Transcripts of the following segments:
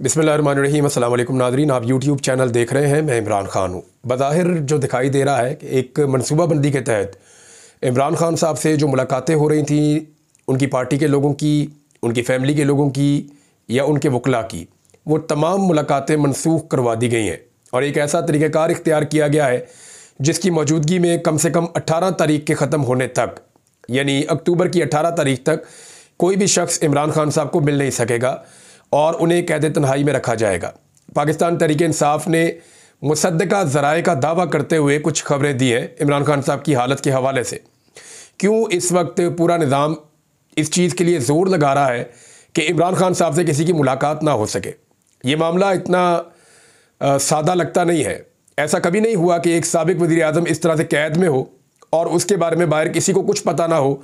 बिस्मिल्लाहिर्रहमानिर्रहीम। अस्सलाम वालेकुम नाज़रीन, आप यूट्यूब चैनल देख रहे हैं। मैं इमरान ख़ान हूँ। बज़ाहिर जो दिखाई दे रहा है कि एक मनसूबाबंदी के तहत इमरान ख़ान साहब से जो मुलाकातें हो रही थी, उनकी पार्टी के लोगों की, उनकी फ़ैमिली के लोगों की या उनके वकला की, वो तमाम मुलाकातें मनसूख करवा दी गई हैं और एक ऐसा तरीक़ाकार इख्तियार किया गया है जिसकी मौजूदगी में कम से कम 18 तारीख के ख़त्म होने तक, यानी अक्टूबर की 18 तारीख तक कोई भी शख्स इमरान ख़ान साहब को मिल नहीं सकेगा और उन्हें कैद तन्हाई में रखा जाएगा। पाकिस्तान तहरीक इंसाफ ने मुसद्दका ज़राए का दावा करते हुए कुछ खबरें दी हैं इमरान ख़ान साहब की हालत के हवाले से। क्यों इस वक्त पूरा निज़ाम इस चीज़ के लिए ज़ोर लगा रहा है कि इमरान ख़ान साहब से किसी की मुलाकात ना हो सके। ये मामला इतना सादा लगता नहीं है। ऐसा कभी नहीं हुआ कि एक साबिक वज़ीर आज़म इस तरह से कैद में हो और उसके बारे में बाहर किसी को कुछ पता ना हो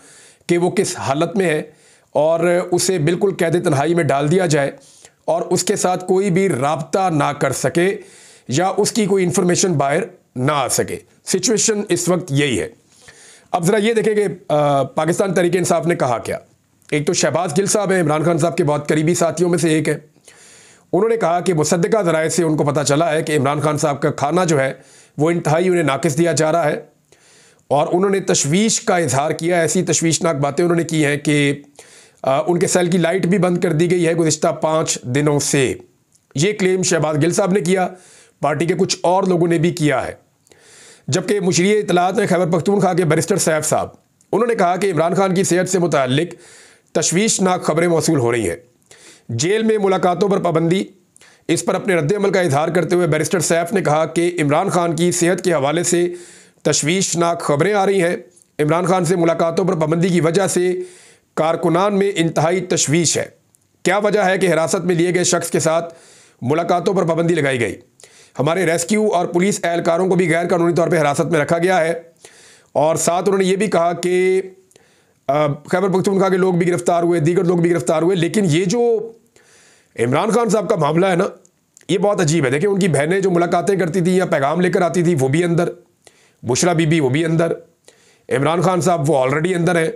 कि वो किस हालत में है और उसे बिल्कुल कैद तन्हाई में डाल दिया जाए और उसके साथ कोई भी राब्ता ना कर सके या उसकी कोई इन्फॉर्मेशन बाहर ना आ सके। सिचुएशन इस वक्त यही है। अब ज़रा ये देखें कि पाकिस्तान तहरीक इंसाफ ने कहा क्या। एक तो शहबाज गिल साहब हैं, इमरान खान साहब के बहुत करीबी साथियों में से एक है। उन्होंने कहा कि मुसद्दका ज़राए से उनको पता चला है कि इमरान खान साहब का खाना जो है वो इंतहाई उन्हें नाकिस दिया जा रहा है और उन्होंने तशवीश का इजहार किया। ऐसी तशवीशनाक बातें उन्होंने की हैं कि उनके सेल की लाइट भी बंद कर दी गई है गुज़िश्ता 5 दिनों से। ये क्लेम शहबाज गिल साहब ने किया, पार्टी के कुछ और लोगों ने भी किया है। जबकि मुशरीए इत्तलात ने खैबर पख्तूनख्वा के बैरिस्टर सैफ साहब, उन्होंने कहा कि इमरान खान की सेहत से मुताल्लिक तशवीशनाक खबरें मौसूल हो रही हैं। जेल में मुलाकातों पर पाबंदी, इस पर अपने रद्द-ए-अमल का इजहार करते हुए बैरिस्टर सैफ ने कहा कि इमरान खान की सेहत के हवाले से तशवीशनाक खबरें आ रही हैं। इमरान खान से मुलाकातों पर पाबंदी की वजह से कारकुनान में इंतहाई तशवीश है। क्या वजह है कि हिरासत में लिए गए शख्स के साथ मुलाकातों पर पाबंदी लगाई गई। हमारे रेस्क्यू और पुलिस एहलकारों को भी गैर कानूनी तौर पर हिरासत में रखा गया है और साथ उन्होंने ये भी कहा कि खैबर पख्तूनख्वा के लोग भी गिरफ्तार हुए, दीगर लोग भी गिरफ्तार हुए। लेकिन ये जो इमरान खान साहब का मामला है ना, ये बहुत अजीब है। देखिए, उनकी बहनें जो मुलाकातें करती थी या पैगाम लेकर आती थी वो भी अंदर, बुशरा बीबी वो भी अंदर, इमरान खान साहब वो ऑलरेडी अंदर हैं।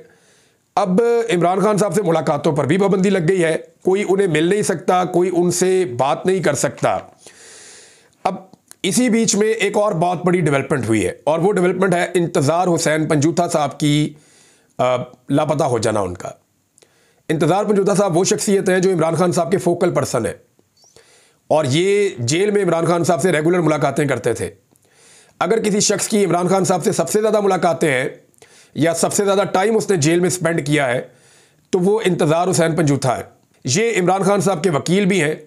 अब इमरान खान साहब से मुलाकातों पर भी पाबंदी लग गई है। कोई उन्हें मिल नहीं सकता, कोई उनसे बात नहीं कर सकता। अब इसी बीच में एक और बहुत बड़ी डेवलपमेंट हुई है और वो डेवलपमेंट है इंतज़ार हुसैन पंजूथा साहब की लापता हो जाना। उनका इंतज़ार पंजूथा साहब वो शख्सियत है जो इमरान खान साहब के फोकल पर्सन है और ये जेल में इमरान खान साहब से रेगुलर मुलाकातें करते थे। अगर किसी शख्स की इमरान खान साहब से सबसे ज़्यादा मुलाकातें हैं या सबसे ज़्यादा टाइम उसने जेल में स्पेंड किया है तो वो इंतज़ार हुसैन पंजूथा है। ये इमरान खान साहब के वकील भी हैं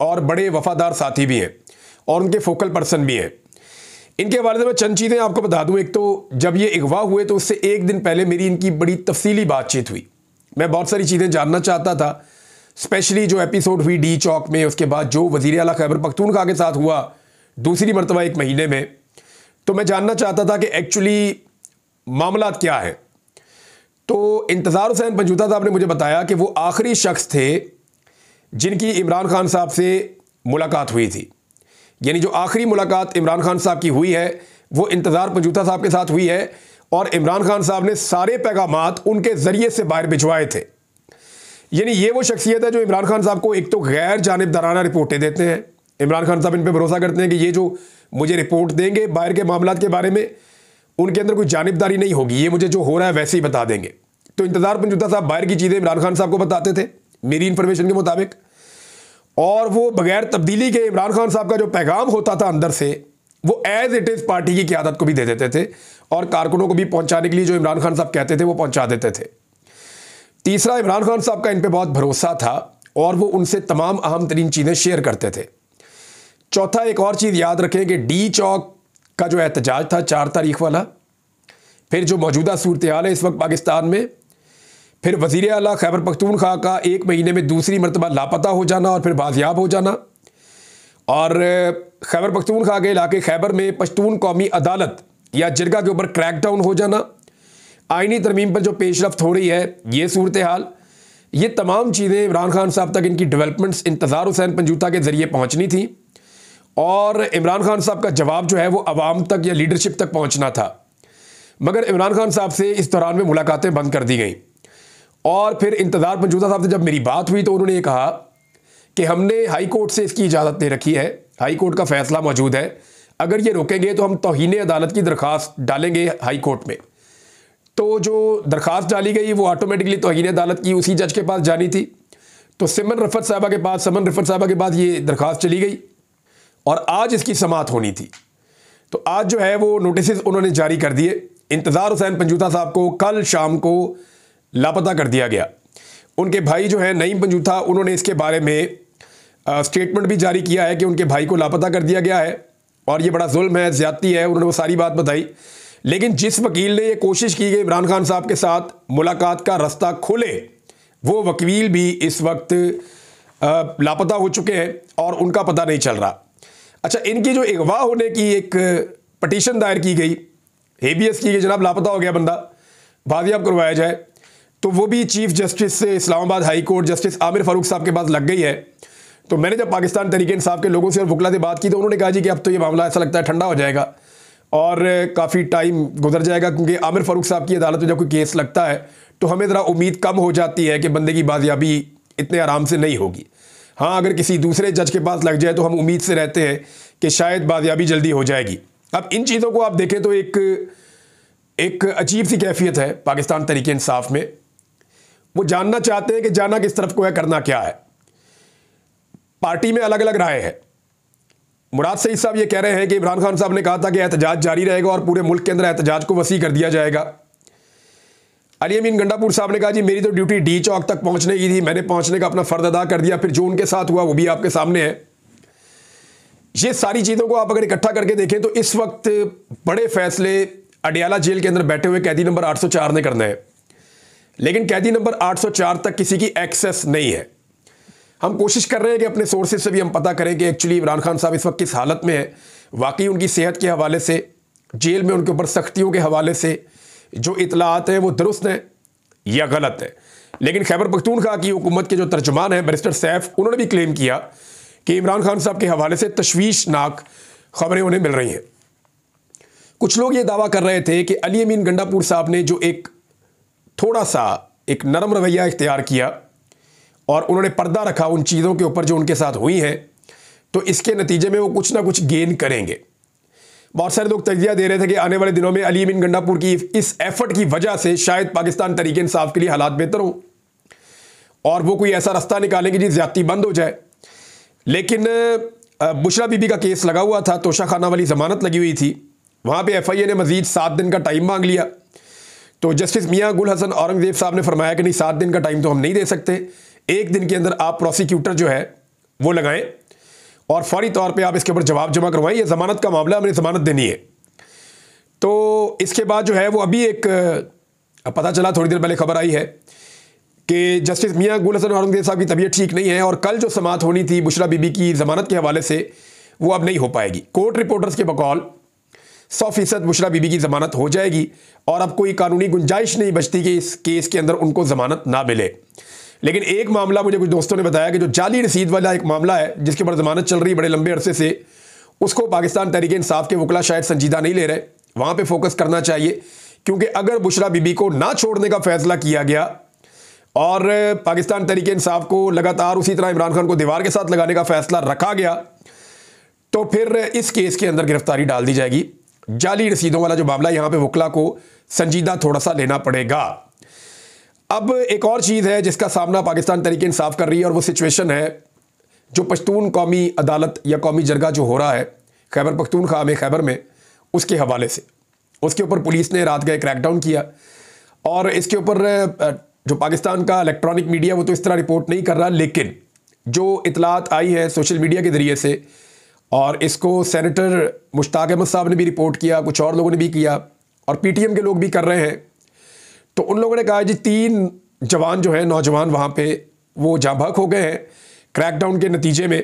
और बड़े वफ़ादार साथी भी हैं और उनके फोकल पर्सन भी हैं। इनके बारे में मैं चंद चीज़ें आपको बता दूं। एक तो जब ये अगवा हुए तो उससे एक दिन पहले मेरी इनकी बड़ी तफसीली बातचीत हुई। मैं बहुत सारी चीज़ें जानना चाहता था, स्पेशली जो एपिसोड हुई डी चौक में, उसके बाद जो वज़ीर आला खैबर पख्तूनख्वा के साथ हुआ दूसरी मरतबा 1 महीने में, तो मैं जानना चाहता था कि एक्चुअली मामला क्या है। तो इंतज़ार हुसैन पंजूथा साहब ने मुझे बताया कि वो आखिरी शख्स थे जिनकी इमरान खान साहब से मुलाकात हुई थी। यानी जो आखिरी मुलाकात इमरान खान साहब की हुई है वो इंतज़ार पंजूथा साहब के साथ हुई है और इमरान खान साहब ने सारे पैगामात उनके ज़रिए से बाहर भिजवाए थे। यानी ये वो शख्सियत है जो इमरान खान साहब को एक तो गैर जानिबदाराना रिपोर्टें देते हैं। इमरान खान साहब इन पर भरोसा करते हैं कि ये जो मुझे रिपोर्ट देंगे बाहर के मामलात के बारे में, उनके अंदर कोई जानिबदारी नहीं होगी, ये मुझे जो हो रहा है वैसे ही बता देंगे। तो इंतज़ार पंजूथा साहब बाहर की चीज़ें इमरान खान साहब को बताते थे मेरी इन्फॉर्मेशन के मुताबिक, और वो बगैर तब्दीली के इमरान खान साहब का जो पैगाम होता था अंदर से वो एज इट इज़ पार्टी की क़यादत को भी दे देते थे और कारकुनों को भी पहुंचाने के लिए जो इमरान खान साहब कहते थे वो पहुंचा देते थे। तीसरा, इमरान खान साहब का इन पर बहुत भरोसा था और वो उनसे तमाम अहम तरीन चीज़ें शेयर करते थे। चौथा, एक और चीज़ याद रखें कि डी चौक का जो एहतजाज था 4 तारीख वाला, फिर जो मौजूदा सूरत हाल है इस वक्त पाकिस्तान में, फिर वज़ीर आला खैबर पख्तूनख्वा का 1 महीने में दूसरी मरतबा लापता हो जाना और फिर बाजियाब हो जाना, और खैबर पख्तूनख्वा के इलाके खैबर में पश्तून कौमी अदालत या जिरगा के ऊपर क्रैकडाउन हो जाना, आइनी तरमीम पर जो पेशरफ्त हो रही है, ये सूरत हाल, ये तमाम चीज़ें इमरान खान साहब तक इनकी डेवलपमेंट्स इंतज़ार हुसैन पंजूथा के ज़रिए पहुँचनी थी और इमरान खान साहब का जवाब जो है वो अवाम तक या लीडरशिप तक पहुँचना था। मगर इमरान खान साहब से इस दौरान में मुलाकातें बंद कर दी गई और फिर इंतज़ार पंजूथा साहब से जब मेरी बात हुई तो उन्होंने ये कहा कि हमने हाई कोर्ट से इसकी इजाज़त ले रखी है, हाई कोर्ट का फैसला मौजूद है, अगर ये रोकेंगे तो हम तौहीन अदालत की दरख्वास्त डालेंगे हाई कोर्ट में। तो जो दरख्वास्त डाली गई वो ऑटोमेटिकली तौहीन अदालत की उसी जज के पास जानी थी। तो समन रफ़त साहबा के पास ये दरख्वास्त चली गई और आज इसकी समाअत होनी थी। तो आज जो है वो नोटिस उन्होंने जारी कर दिए। इंतज़ार हुसैन पंजूथा साहब को कल शाम को लापता कर दिया गया। उनके भाई जो है नईम पंजूथा, उन्होंने इसके बारे में स्टेटमेंट भी जारी किया है कि उनके भाई को लापता कर दिया गया है और ये बड़ा जुल्म है, ज़्यादती है, उन्होंने वो सारी बात बताई। लेकिन जिस वकील ने ये कोशिश की कि इमरान खान साहब के साथ मुलाकात का रास्ता खुले, वो वकील भी इस वक्त लापता हो चुके हैं और उनका पता नहीं चल रहा। अच्छा, इनकी जो अगवा होने की एक पटिशन दायर की गई, हेबियस की गई, जनाब लापता हो गया बंदा, बाजियाब करवाया जाए, तो वो भी चीफ जस्टिस से Islamabad high court justice Aamir Farooq साहब के पास लग गई है। तो मैंने जब पाकिस्तान तहरीक इंसाफ के लोगों से और वकला से बात की तो उन्होंने कहा जी कि अब तो ये मामला ऐसा लगता है ठंडा हो जाएगा और काफ़ी टाइम गुजर जाएगा, क्योंकि आमिर फारूक साहब की अदालत में जब कोई केस लगता है तो हमें ज़रा उम्मीद कम हो जाती है कि बंदे की बाजियाबी इतने आराम से नहीं होगी। हाँ, अगर किसी दूसरे जज के पास लग जाए तो हम उम्मीद से रहते हैं कि शायद बाजियाबी जल्दी हो जाएगी। अब इन चीज़ों को आप देखें तो एक अजीब सी कैफियत है पाकिस्तान तहरीक इंसाफ में। वो जानना चाहते हैं कि जाना किस तरफ को है, करना क्या है। पार्टी में अलग अलग राय है। मुराद सईद साहब ये कह रहे हैं कि इमरान खान साहब ने कहा था कि एहतजाज जारी रहेगा और पूरे मुल्क के अंदर एहतजाज को वसी कर दिया जाएगा। अली अमीन गंडापुर साहब ने कहा जी मेरी तो ड्यूटी डी चौक तक पहुंचने की थी, मैंने पहुंचने का अपना फ़र्ज अदा कर दिया, फिर जो उनके साथ हुआ वो भी आपके सामने है। ये सारी चीज़ों को आप अगर इकट्ठा करके देखें तो इस वक्त बड़े फैसले अडियाला जेल के अंदर बैठे हुए कैदी नंबर 804 ने करना है, लेकिन कैदी नंबर 804 तक किसी की एक्सेस नहीं है। हम कोशिश कर रहे हैं कि अपने सोर्सेज से भी हम पता करें कि एक्चुअली इमरान खान साहब इस वक्त किस हालत में है। वाकई उनकी सेहत के हवाले से, जेल में उनके ऊपर सख्तियों के हवाले से जो इतलात हैं वो दुरुस्त हैं या गलत है। लेकिन खैबर पख्तूनख्वा की हुकूमत के जो तर्जुमान हैं बैरिस्टर सैफ, उन्होंने भी क्लेम किया कि इमरान खान साहब के हवाले से तशवीशनाक खबरें उन्हें मिल रही हैं। कुछ लोग ये दावा कर रहे थे कि अली अमीन गंडापुर साहब ने जो एक थोड़ा सा एक नरम रवैया इख्तियार किया और उन्होंने पर्दा रखा उन चीज़ों के ऊपर जो उनके साथ हुई हैं, तो इसके नतीजे में वो कुछ ना कुछ गेन करेंगे। बहुत सारे लोग तजिया दे रहे थे कि आने वाले दिनों में अली अमीन गंडापुर की इस एफर्ट की वजह से शायद पाकिस्तान तहरीक इंसाफ के लिए हालात बेहतर हों और वो कोई ऐसा रास्ता निकालेंगे जी ज़्यादती बंद हो जाए। लेकिन बुशरा बीबी का केस लगा हुआ था, तोशा खाना वाली ज़मानत लगी हुई थी, वहाँ पर FIA ने मज़ीद 7 दिन का टाइम मांग लिया। तो जस्टिस मियाँ गुल हसन औरंगज़ेब साहब ने फरमाया कि नहीं, 7 दिन का टाइम तो हम नहीं दे सकते, 1 दिन के अंदर आप प्रोसिक्यूटर जो है वो लगाएं और फौरी तौर पे आप इसके ऊपर जवाब जमा करवाएं, ये ज़मानत का मामला, हमने ज़मानत देनी है। तो इसके बाद जो है वो अभी एक पता चला, थोड़ी देर पहले खबर आई है कि जस्टिस मियाँ गुल हसन औरंगज़ेब साहब की तबीयत ठीक नहीं है और कल जो समाअत होनी थी बुशरा बीबी की ज़मानत के हवाले से वो अब नहीं हो पाएगी। कोर्ट रिपोर्टर्स के बकौल 100% बुशरा बीबी की ज़मानत हो जाएगी और अब कोई कानूनी गुंजाइश नहीं बचती कि इस केस के अंदर उनको ज़मानत ना मिले। लेकिन एक मामला मुझे कुछ दोस्तों ने बताया कि जो जाली रसीद वाला एक मामला है जिसके ऊपर ज़मानत चल रही है बड़े लंबे अरसे से, उसको पाकिस्तान तहरीक इंसाफ के वकला शायद संजीदा नहीं ले रहे। वहाँ पे फोकस करना चाहिए, क्योंकि अगर बुशरा बीबी को ना छोड़ने का फैसला किया गया और पाकिस्तान तहरीक इंसाफ को लगातार उसी तरह इमरान खान को दीवार के साथ लगाने का फैसला रखा गया, तो फिर इस केस के अंदर गिरफ्तारी डाल दी जाएगी। जाली रसीदों वाला जो मामला, यहाँ पे वकला को संजीदा थोड़ा सा लेना पड़ेगा। अब एक और चीज़ है जिसका सामना पाकिस्तान तहरीक इंसाफ कर रही है और वो सिचुएशन है जो पश्तून कौमी अदालत या कौमी जरगा जो हो रहा है खैबर पख्तूनख्वा में, खैबर में, उसके हवाले से। उसके ऊपर पुलिस ने रात गए क्रैकडाउन किया और इसके ऊपर जो पाकिस्तान का इलेक्ट्रॉनिक मीडिया वो तो इस तरह रिपोर्ट नहीं कर रहा, लेकिन जो इतलात आई है सोशल मीडिया के ज़रिए से, और इसको सेनेटर मुश्ताक अहमद साहब ने भी रिपोर्ट किया, कुछ और लोगों ने भी किया और PTM के लोग भी कर रहे हैं। तो उन लोगों ने कहा जी 3 जवान जो हैं, नौजवान वहाँ पे वो जाँ बहक हो गए हैं क्रैकडाउन के नतीजे में,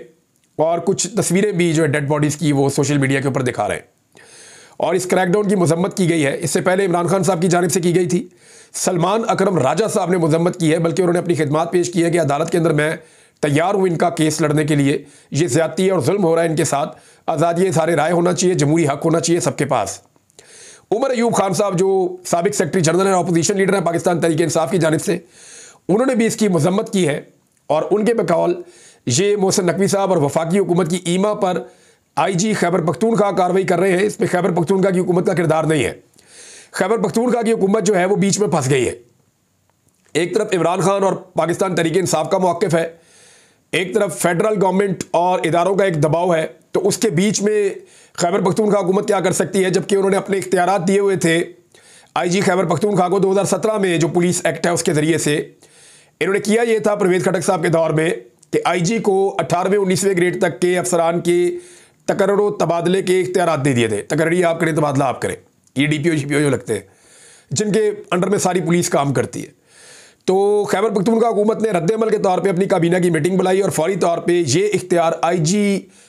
और कुछ तस्वीरें भी जो है डेड बॉडीज़ की वो सोशल मीडिया के ऊपर दिखा रहे हैं और इस क्रैकडाउन की मजम्मत की गई है। इससे पहले इमरान खान साहब की जानिब से की गई थी, सलमान अकरम राजा साहब ने मजम्मत की है, बल्कि उन्होंने अपनी खिदमात पेश की है कि अदालत के अंदर मैं तैयार हूँ इनका केस लड़ने के लिए, ये ज़्यादती और जुल्म हो रहा है इनके साथ, आज़ादी सारे राय होना चाहिए, जमहूरी हक होना चाहिए सबके पास। उमर अयूब खान साहब जो साबिक सेक्रेटरी जनरल और अपोजिशन लीडर हैं पाकिस्तान तहरीक इंसाफ की जानिब से, उन्होंने भी इसकी मजम्मत की है और उनके बकौल ये मोहसिन नकवी साहब और वफाकी हुकूमत की ईमा पर आईजी खैबर पख्तूनख्वा कार्रवाई कर रहे हैं। इसमें खैबर पख्तूनख्वा की हुकूमत का किरदार नहीं है। खैबर पख्तूनख्वा की हुकूमत जो है वो बीच में फंस गई है। एक तरफ इमरान खान और पाकिस्तान तहरीक इंसाफ का मौक़िफ़ है, एक तरफ फेडरल गवर्नमेंट और इदारों का एक दबाव है। तो उसके बीच में खैबर पख्तूनख्वा हुकूमत क्या कर सकती है, जबकि उन्होंने अपने इख्तियारात दिए हुए थे आईजी खैबर पख्तूनख्वा को 2017 में जो पुलिस एक्ट है उसके ज़रिए से। इन्होंने किया ये था परवेज़ खटक साहब के दौर में कि आईजी को 18वें 19वें ग्रेड तक के अफसरान के तकर्रो तबादले के इख्तियारात दे दिए थे। तकर्री आप करें, तबादला आप करें। ये डीपीओ जीपीओ जो लगते हैं, जिनके अंडर में सारी पुलिस काम करती है। तो खैबर पख्तूनख्वा हुकूमत ने रद्दमल के तौर पे अपनी काबीना की मीटिंग बुलाई और फौरी तौर पे ये इख्तियार आईजी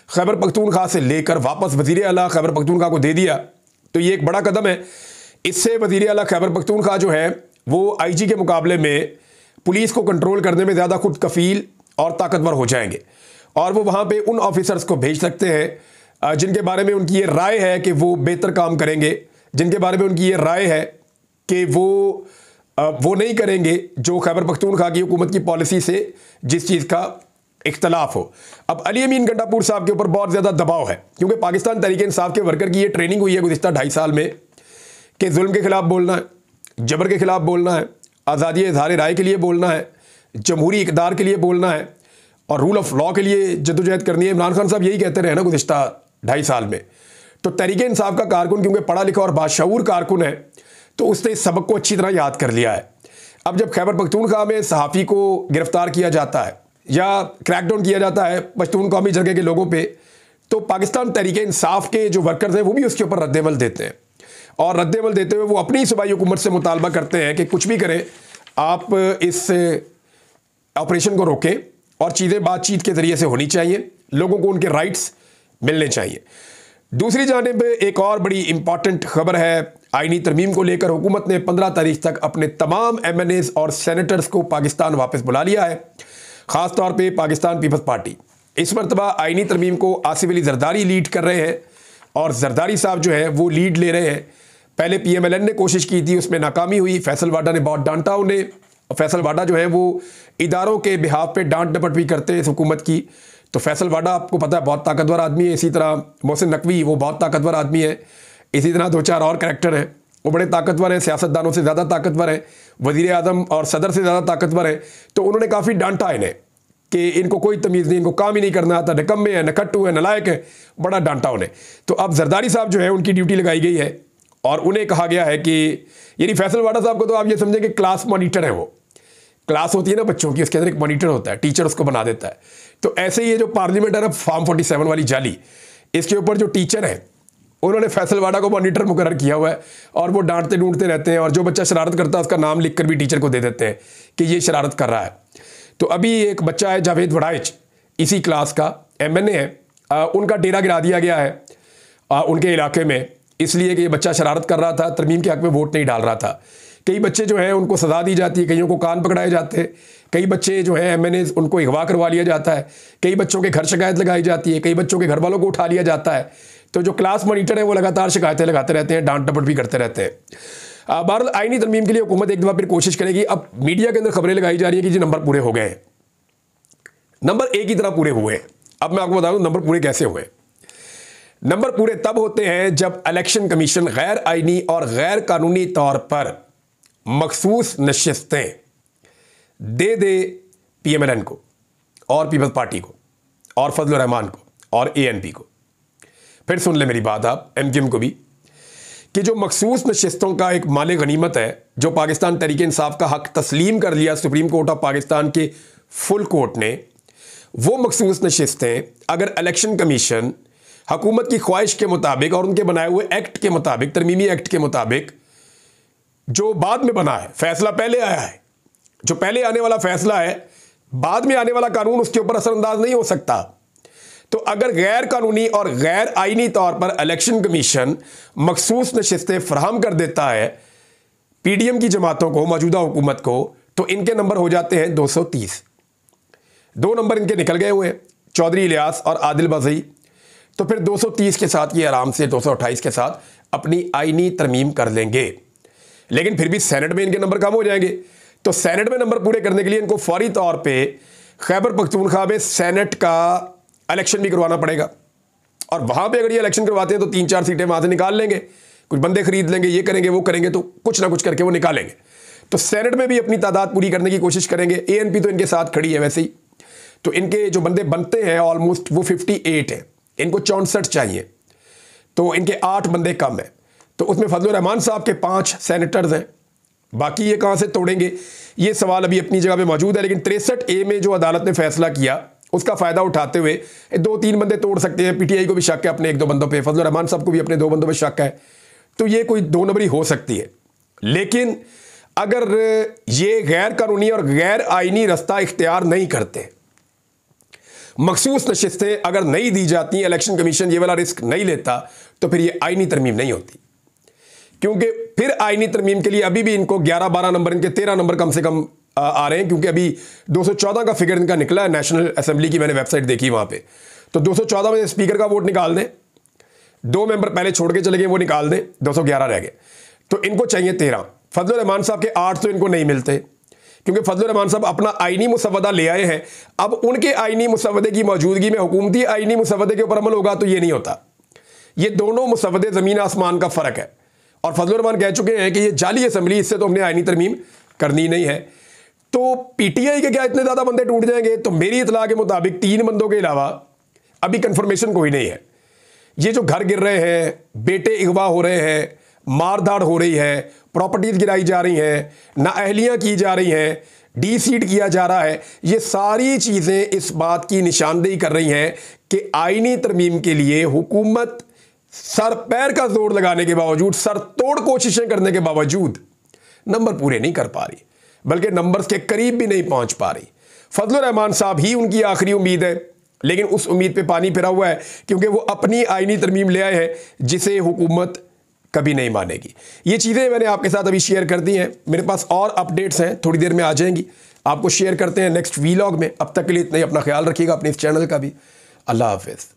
खैबर पख्तूनख्वा से लेकर वापस वज़ीर आला खैबर पख्तूनख्वा को दे दिया। तो ये एक बड़ा कदम है। इससे वज़ीर आला खैबर पख्तूनख्वा जो है वो आईजी के मुकाबले में पुलिस को कंट्रोल करने में ज़्यादा खुद कफ़ील और ताकतवर हो जाएंगे, और वो वहाँ पे उन ऑफिसर्स को भेज सकते हैं जिनके बारे में उनकी ये राय है कि वो बेहतर काम करेंगे, जिनके बारे में उनकी ये राय है कि वो नहीं करेंगे जो खैबर पख्तूनख्वा की हुकूमत की पॉलिसी से जिस चीज़ का इख्तलाफ हो। अब अली अमीन गंडापुर साहब के ऊपर बहुत ज़्यादा दबाव है, क्योंकि पाकिस्तान तहरीक इंसाफ के वर्कर की ये ट्रेनिंग हुई है गुज़िश्ता 2.5 साल में कि जुल्म के ख़िलाफ़ बोलना है, जबर के ख़िलाफ़ बोलना है, आज़ादी इज़हार राय के लिए बोलना है, जमहूरी इक़दार के लिए बोलना है और रूल ऑफ लॉ के लिए जद्दोजहद करनी है। इमरान खान साहब यही कहते रहे ना गुज़िश्ता 2.5 साल में। तो तहरीक इंसाफ का कारकुन क्योंकि पढ़ा लिखा और बाशऊर कारकुन है, तो उसने इस सबक को अच्छी तरह याद कर लिया है। अब जब खैबर पख्तूनख्वा में सहाफ़ी को गिरफ्तार किया जाता है या क्रैकडाउन किया जाता है पश्तून कौमी जगह के लोगों पे, तो पाकिस्तान तहरीक इंसाफ के जो वर्कर्स हैं वो भी उसके ऊपर रद्दमल देते हैं, और रद्दमल देते हुए वो अपनी सूबाई हुकूमत से मुतालबा करते हैं कि कुछ भी करें, आप इस ऑपरेशन को रोकें और चीज़ें बातचीत के ज़रिए से होनी चाहिए, लोगों को उनके राइट्स मिलने चाहिए। दूसरी जानिब एक और बड़ी इंपॉर्टेंट खबर है, आईनी तरमीम को लेकर हुकूमत ने 15 तारीख तक अपने तमाम MNAs और सेनेटर्स को पाकिस्तान वापस बुला लिया है, ख़ास तौर पे पाकिस्तान पीपल्स पार्टी। इस मरतबा आईनी तरमीम को आसिफ अली जरदारी लीड कर रहे हैं, और जरदारी साहब जो है वो लीड ले रहे हैं। पहले PMLN ने कोशिश की थी, उसमें नाकामी हुई। फैसल वाडा ने बहुत डांटा उन्हें। फैसल वाडा जो है वो इदारों के बिहाफ पे डांट डपट भी करते हैं इस हुकूमत की। तो फैसल वाडा आपको पता है बहुत ताकतवर आदमी है। इसी तरह मोहसिन नकवी वो बहुत ताकतवर आदमी है। इसी तरह 2-4 और कैरेक्टर हैं, वो बड़े ताकतवर हैं, सियासतदानों से ज़्यादा ताकतवर हैं, वज़ीर आज़म और सदर से ज़्यादा ताकतवर हैं। तो उन्होंने काफ़ी डांटा इन्हें कि इनको कोई तमीज़ नहीं, इनको काम ही नहीं करना आता, निकम्मे हैं, नकट्टू हैं, नलायक हैं, बड़ा डांटा उन्हें। तो अब जरदारी साहब जो है उनकी ड्यूटी लगाई गई है, और उन्हें कहा गया है कि यानी फैसल वाडा साहब को तो आप ये समझें कि क्लास मॉनिटर है। वो क्लास होती है ना बच्चों की, उसके अंदर एक मॉनिटर होता है, टीचर उसको बना देता है। तो ऐसे ही ये जो पार्लियामेंट है ना, फॉर्म 47 वाली जाली, इसके ऊपर जो टीचर है उन्होंने फैसल वाडा को मॉनिटर मुकर्रर किया हुआ है, और वो डांटते ढूंढते रहते हैं, और जो बच्चा शरारत करता है उसका नाम लिख कर भी टीचर को दे देते हैं कि ये शरारत कर रहा है। तो अभी एक बच्चा है जावेद वड़ाइच, इसी क्लास का MNA है, उनका डेरा गिरा दिया गया है उनके इलाके में, इसलिए कि ये बच्चा शरारत कर रहा था, तरमीम के हक़ में वोट नहीं डाल रहा था। कई बच्चे जो हैं उनको सज़ा दी जाती है, कईयों को कान पकड़ाए जाते हैं, कई बच्चे जो हैं MNAs उनको अगवा करवा लिया जाता है, कई बच्चों के घर शिकायत लगाई जाती है, कई बच्चों के घर वालों को उठा लिया जाता है। तो जो क्लास मॉनिटर है वो लगातार शिकायतें लगाते रहते हैं, डांट डपट भी करते रहते हैं। बहरहाल आईनी तरमीम के लिए हुकूमत एक दफ़ा फिर कोशिश करेगी। अब मीडिया के अंदर खबरें लगाई जा रही है कि जी नंबर पूरे हो गए हैं, नंबर एक ही तरह पूरे हुए हैं। अब मैं आपको बता दूं नंबर पूरे कैसे हुए। नंबर पूरे तब होते हैं जब इलेक्शन कमीशन गैर आईनी और गैर कानूनी तौर पर मखसूस नशिस्तें दे दे PMLN को और पीपल्स पार्टी को और फजल रहमान को और ANP को। फिर सुन ले मेरी बात आप, MQM को भी, कि जो मखसूस नशिस्तों का एक माले गनीमत है जो पाकिस्तान तहरीक इंसाफ का हक तस्लीम कर लिया सुप्रीम कोर्ट ऑफ पाकिस्तान के फुल कोर्ट ने, वो मखसूस नशिस्तें अगर इलेक्शन कमीशन हुकूमत की ख्वाहिश के मुताबिक और उनके बनाए हुए एक्ट के मुताबिक, तरमीमी एक्ट के मुताबिक, जो बाद में बना है, फैसला पहले आया है, जो पहले आने वाला फैसला है, बाद में आने वाला कानून उसके ऊपर असरअंदाज नहीं हो सकता। तो अगर गैर कानूनी और गैर आईनी तौर पर इलेक्शन कमीशन मखसूस नशिस्तें फराहम कर देता है PDM की जमातों को, मौजूदा हुकूमत को, तो इनके नंबर हो जाते हैं 230। 2 नंबर इनके निकल गए हुए हैं, चौधरी इलियास और आदिल बज़ई। तो फिर 230 के साथ ये आराम से 228 के साथ अपनी आईनी तरमीम कर लेंगे। लेकिन फिर भी सेनेट में इनके नंबर कम हो जाएंगे। तो सेनेट में नंबर पूरे करने के लिए इनको फौरी तौर पे खैबर पख्तूनख्वा में सेनेट का इलेक्शन भी करवाना पड़ेगा, और वहाँ पे अगर ये इलेक्शन करवाते हैं तो 3-4 सीटें वहाँ से निकाल लेंगे, कुछ बंदे खरीद लेंगे, ये करेंगे वो करेंगे, तो कुछ ना कुछ करके वो निकालेंगे। तो सेनेट में भी अपनी तादाद पूरी करने की कोशिश करेंगे। ANP तो इनके साथ खड़ी है वैसे ही, तो इनके जो बंदे बनते हैं ऑलमोस्ट वो 58 हैं, इनको 64 चाहिए, तो इनके 8 बंदे कम हैं। तो उसमें फजलुर रहमान साहब के 5 सेनेटर्स हैं, बाकी ये कहाँ से तोड़ेंगे, ये सवाल अभी अपनी जगह पे मौजूद है। लेकिन 63A में जो अदालत ने फैसला किया उसका फ़ायदा उठाते हुए 2-3 बंदे तोड़ सकते हैं। PTI को भी शक है अपने 1-2 बंदों पे, फजलुर रहमान साहब को भी अपने 2 बंदों पे शक है, तो ये कोई 2 नंबरी हो सकती है। लेकिन अगर ये गैर कानूनी और गैर आईनी रास्ता इख्तियार नहीं करते, मखसूस नशिस्तें अगर नहीं दी जाती, इलेक्शन कमीशन ये वाला रिस्क नहीं लेता, तो फिर ये आईनी तरमीम नहीं होती। क्योंकि फिर आईनी तरमीम के लिए अभी भी इनको 11-12 नंबर, इनके 13 नंबर कम से कम आ रहे हैं, क्योंकि अभी 214 का फिगर इनका निकला है नेशनल असेंबली की, मैंने वेबसाइट देखी वहाँ पे। तो 214 में स्पीकर का वोट निकाल दें, 2 मेंबर पहले छोड़ के चले गए, वो निकाल दें, 211 रह गए, तो इनको चाहिए 13। फजलुर रहमान साहब के 8 तो इनको नहीं मिलते, क्योंकि फजलुर रहमान साहब अपना आईनी मुसवदा ले आए हैं। अब उनके आईनी मुसवदे की मौजूदगी में हुकूमती आईनी मुसवदे के ऊपर अमल होगा, तो ये नहीं होता। ये दोनों मुसवदे ज़मीन आसमान का फ़र्क है, और फजलुर रहमान कह चुके हैं कि ये जाली असम्बली, इससे तो हमने आईनी तरमीम करनी नहीं है। तो PTI के क्या इतने ज़्यादा बंदे टूट जाएंगे? तो मेरी इतला के मुताबिक 3 बंदों के अलावा अभी कन्फर्मेशन कोई नहीं है। ये जो घर गिर रहे हैं, बेटे अगवा हो रहे हैं, मारधाड़ हो रही है, प्रॉपर्टीज़ गिराई जा रही हैं, नाअहलियाँ की जा रही हैं, डीसीड किया जा रहा है, ये सारी चीज़ें इस बात की निशानदेही कर रही हैं कि आईनी तरमीम के लिए हुकूमत सर पैर का जोर लगाने के बावजूद, सर तोड़ कोशिशें करने के बावजूद नंबर पूरे नहीं कर पा रही, बल्कि नंबर्स के करीब भी नहीं पहुंच पा रही। फजलुर रहमान साहब ही उनकी आखिरी उम्मीद है, लेकिन उस उम्मीद पे पानी फिरा हुआ है, क्योंकि वो अपनी आईनी तरमीम ले आए हैं जिसे हुकूमत कभी नहीं मानेगी। ये चीज़ें मैंने आपके साथ अभी शेयर कर दी हैं, मेरे पास और अपडेट्स हैं, थोड़ी देर में आ जाएंगी, आपको शेयर करते हैं नेक्स्ट वीलॉग में। अब तक के लिए इतना ही, अपना ख्याल रखिएगा, अपने इस चैनल का भी। अल्लाह हाफिज़।